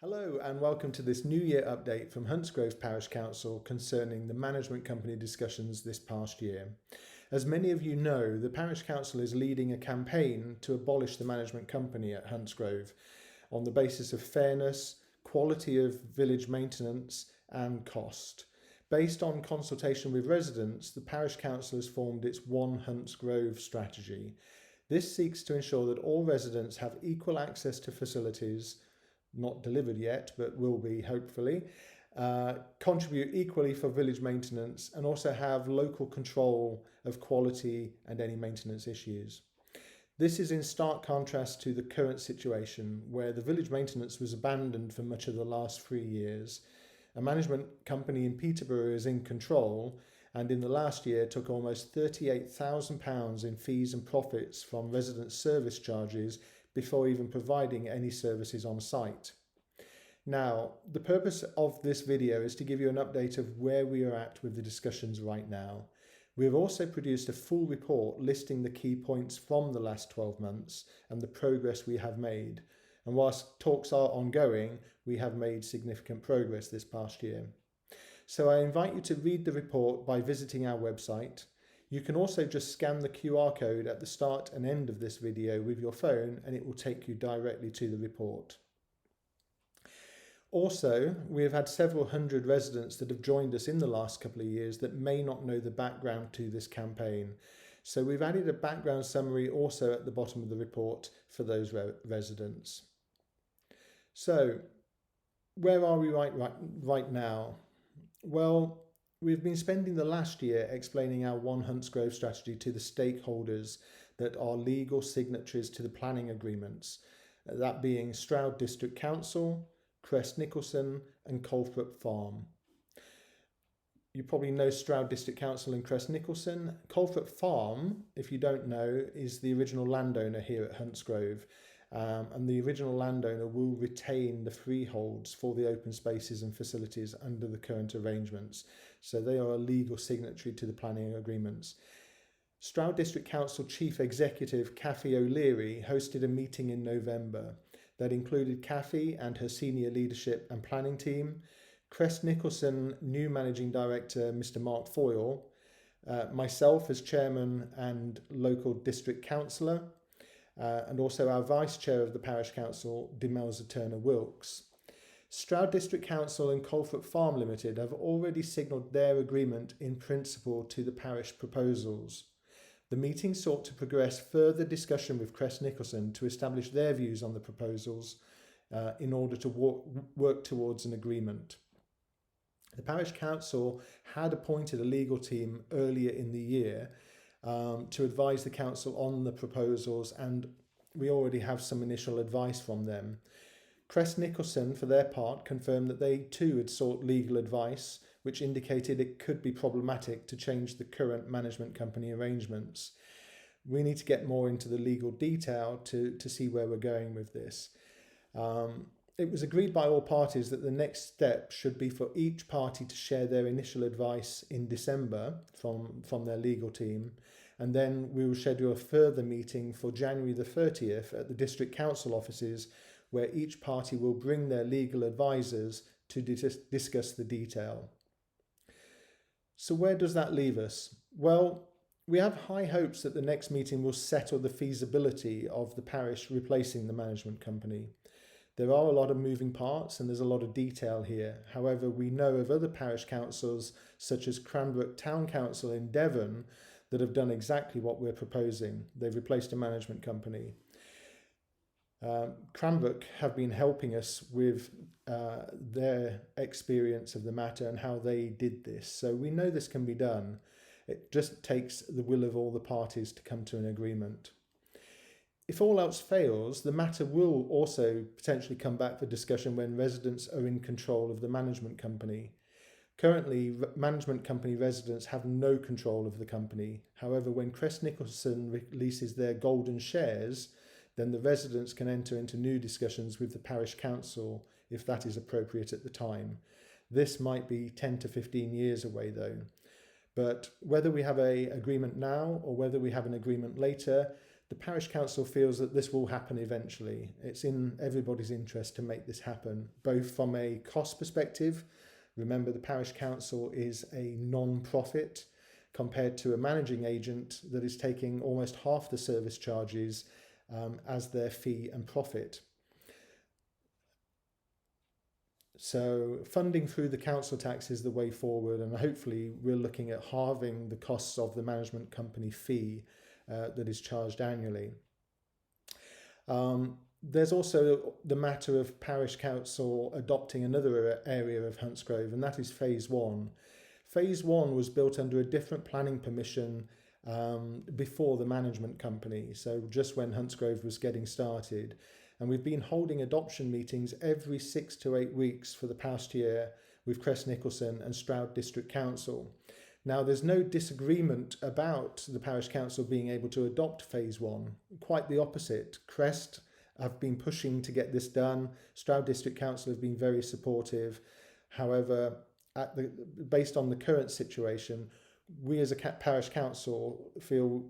Hello and welcome to this New Year update from Huntsgrove Parish Council concerning the management company discussions this past year. As many of you know, the Parish Council is leading a campaign to abolish the management company at Huntsgrove on the basis of fairness, quality of village maintenance and cost. Based on consultation with residents, the Parish Council has formed its One Huntsgrove strategy. This seeks to ensure that all residents have equal access to facilities, not delivered yet, but will be hopefully, contribute equally for village maintenance and also have local control of quality and any maintenance issues. This is in stark contrast to the current situation where the village maintenance was abandoned for much of the last 3 years. A management company in Peterborough is in control and in the last year took almost £38,000 in fees and profits from resident service charges before even providing any services on site. Now, the purpose of this video is to give you an update of where we are at with the discussions right now. We have also produced a full report listing the key points from the last 12 months and the progress we have made. And whilst talks are ongoing, we have made significant progress this past year. So I invite you to read the report by visiting our website. You can also just scan the QR code at the start and end of this video with your phone and it will take you directly to the report. Also, we have had several hundred residents that have joined us in the last couple of years that may not know the background to this campaign. So we've added a background summary also at the bottom of the report for those residents. So, where are we right now? Well, we've been spending the last year explaining our One Huntsgrove strategy to the stakeholders that are legal signatories to the planning agreements, that being Stroud District Council, Crest Nicholson and Colethrop Farm. You probably know Stroud District Council and Crest Nicholson. Colethrop Farm, if you don't know, is the original landowner here at Huntsgrove. And the original landowner will retain the freeholds for the open spaces and facilities under the current arrangements. So they are a legal signatory to the planning agreements. Stroud District Council Chief Executive Cathy O'Leary hosted a meeting in November that included Cathy and her senior leadership and planning team, Crest Nicholson new Managing Director Mr Mark Foyle, myself as Chairman and local District Councillor, and also our Vice Chair of the Parish Council, Demelza Turner-Wilkes. Stroud District Council and Colethrop Farm Limited have already signalled their agreement in principle to the parish proposals. The meeting sought to progress further discussion with Crest Nicholson to establish their views on the proposals in order to work towards an agreement. The Parish Council had appointed a legal team earlier in the year to advise the Council on the proposals, and we already have some initial advice from them. Crest Nicholson, for their part, confirmed that they too had sought legal advice, which indicated it could be problematic to change the current management company arrangements. We need to get more into the legal detail to see where we're going with this. It was agreed by all parties that the next step should be for each party to share their initial advice in December from their legal team, and then we will schedule a further meeting for January the 30th at the District Council offices, where each party will bring their legal advisors to discuss the detail. So where does that leave us? Well, we have high hopes that the next meeting will settle the feasibility of the parish replacing the management company. There are a lot of moving parts and there's a lot of detail here. However, we know of other parish councils such as Cranbrook Town Council in Devon that have done exactly what we're proposing. They've replaced a management company. Cranbrook have been helping us with their experience of the matter and how they did this. So we know this can be done. It just takes the will of all the parties to come to an agreement. If all else fails, the matter will also potentially come back for discussion when residents are in control of the management company. Currently, management company residents have no control of the company. However, when Crest Nicholson releases their golden shares, then the residents can enter into new discussions with the Parish Council if that is appropriate at the time. This might be 10 to 15 years away though. But whether we have an agreement now or whether we have an agreement later, the the Parish Council feels that this will happen eventually. It's in everybody's interest to make this happen, both from a cost perspective. Remember, the Parish Council is a non-profit compared to a managing agent that is taking almost half the service charges as their fee and profit. So funding through the council tax is the way forward, and hopefully we're looking at halving the costs of the management company fee that is charged annually. There's also the matter of Parish Council adopting another area of Huntsgrove, and that is Phase 1. Phase 1 was built under a different planning permission before the management company, so just when Huntsgrove was getting started. And we've been holding adoption meetings every 6 to 8 weeks for the past year with Crest Nicholson and Stroud District Council. Now, there's no disagreement about the Parish Council being able to adopt Phase 1. Quite the opposite. Crest have been pushing to get this done. Stroud District Council have been very supportive. However, based on the current situation, we as a Parish Council feel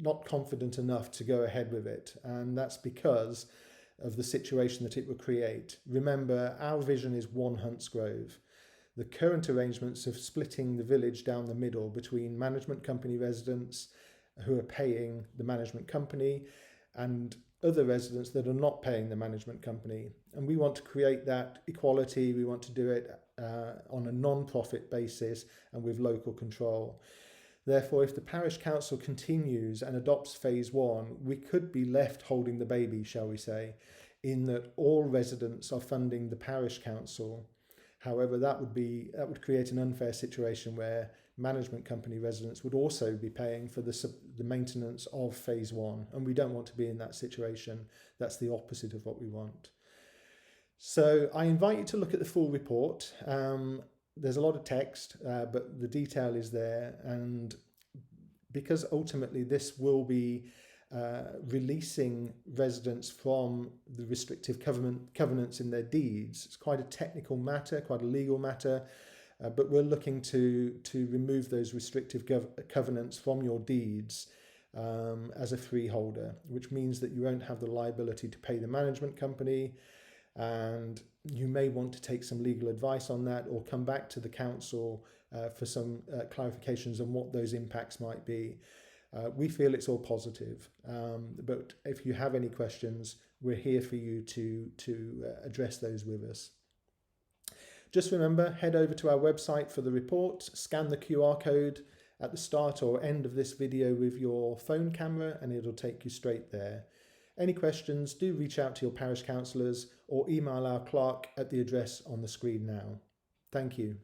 not confident enough to go ahead with it, and that's because of the situation that it would create. Remember, our vision is one Huntsgrove. The current arrangements of splitting the village down the middle between management company residents who are paying the management company and other residents that are not paying the management company. And we want to create that equality. We want to do it on a non-profit basis and with local control. Therefore, if the Parish Council continues and adopts Phase 1, we could be left holding the baby, shall we say, in that all residents are funding the Parish Council. However, that would create an unfair situation where management company residents would also be paying for the maintenance of Phase 1, and we don't want to be in that situation. That's the opposite of what we want. So I invite you to look at the full report. There's a lot of text, but the detail is there, and because ultimately this will be releasing residents from the restrictive covenants in their deeds. It's quite a technical matter, quite a legal matter, but we're looking to remove those restrictive covenants from your deeds as a freeholder, which means that you won't have the liability to pay the management company, and you may want to take some legal advice on that or come back to the council for some clarifications on what those impacts might be. We feel it's all positive, but if you have any questions, we're here for you to address those with us. Just remember, head over to our website for the report, scan the QR code at the start or end of this video with your phone camera, and it'll take you straight there. Any questions, do reach out to your parish councillors or email our clerk at the address on the screen now. Thank you.